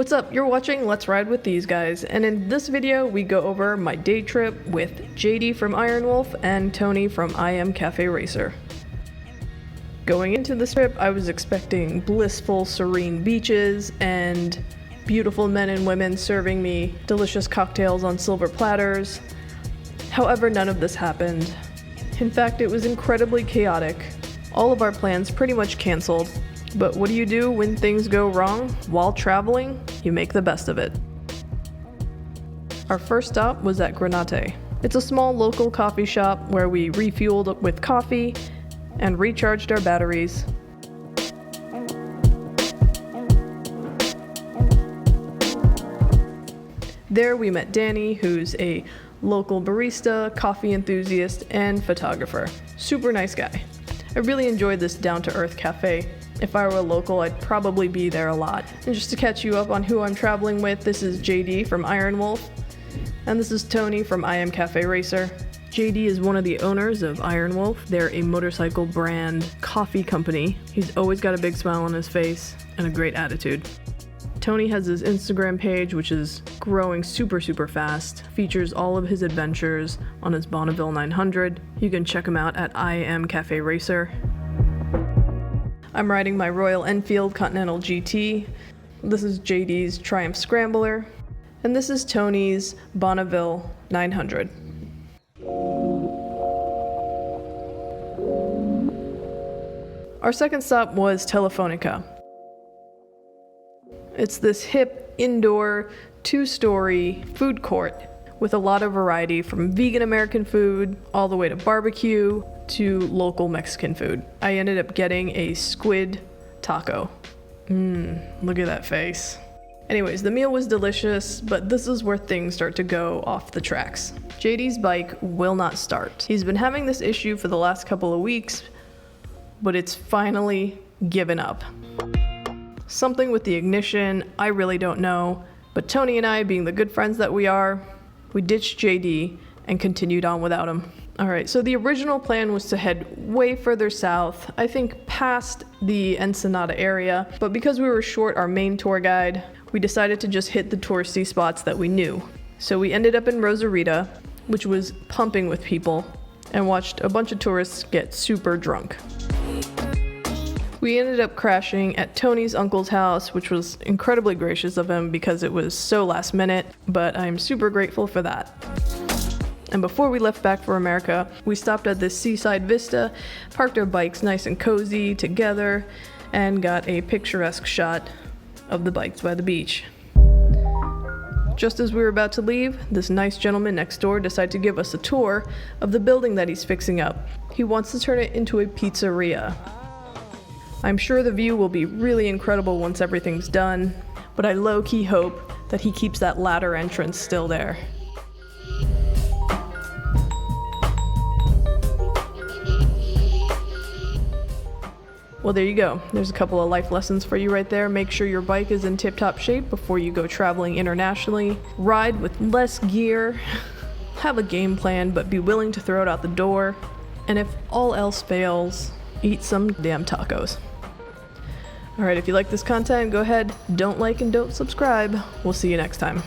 What's up? You're watching Let's Ride with these guys, and in this video we go over my day trip with JD from Iron Wolf and Tony from I Am Cafe Racer. Going into this trip, I was expecting blissful, serene beaches and beautiful men and women serving me delicious cocktails on silver platters. However, none of this happened. In fact, it was incredibly chaotic. All of our plans pretty much canceled. But what do you do when things go wrong? While traveling, you make the best of it. Our first stop was at Granate. It's a small local coffee shop where we refueled with coffee and recharged our batteries. There we met Danny, who's a local barista, coffee enthusiast, and photographer. Super nice guy. I really enjoyed this down-to-earth cafe. If I were a local, I'd probably be there a lot. And just to catch you up on who I'm traveling with, this is JD from Iron Wolf, and this is Tony from I Am Cafe Racer. JD is one of the owners of Iron Wolf. They're a motorcycle brand coffee company. He's always got a big smile on his face and a great attitude. Tony has his Instagram page, which is growing super fast. Features all of his adventures on his Bonneville 900. You can check him out at I Am Cafe Racer. I'm riding my Royal Enfield Continental GT. This is JD's Triumph Scrambler. And this is Tony's Bonneville 900. Our second stop was Telefonica. It's this hip, indoor, two-story food court with a lot of variety, from vegan American food all the way to barbecue to local Mexican food. I ended up getting a squid taco. Look at that face. Anyways, the meal was delicious, but this is where things start to go off the tracks. JD's bike will not start. He's been having this issue for the last couple of weeks, but it's finally given up. Something with the ignition, I really don't know, but Tony and I, being the good friends that we are, we ditched JD and continued on without him. Alright, so the original plan was to head way further south, I think past the Ensenada area, but because we were short our main tour guide, we decided to just hit the touristy spots that we knew. So we ended up in Rosarito, which was pumping with people, and watched a bunch of tourists get super drunk. We ended up crashing at Tony's uncle's house, which was incredibly gracious of him because it was so last minute, but I'm super grateful for that. And before we left back for America, we stopped at this seaside vista, parked our bikes nice and cozy together, and got a picturesque shot of the bikes by the beach. Just as we were about to leave, this nice gentleman next door decided to give us a tour of the building that he's fixing up. He wants to turn it into a pizzeria. I'm sure the view will be really incredible once everything's done, but I low-key hope that he keeps that ladder entrance still there. Well, there you go. There's a couple of life lessons for you right there. Make sure your bike is in tip-top shape before you go traveling internationally. Ride with less gear. Have a game plan, but be willing to throw it out the door. And if all else fails, eat some damn tacos. Alright, if you like this content, go ahead, don't like and don't subscribe. We'll see you next time.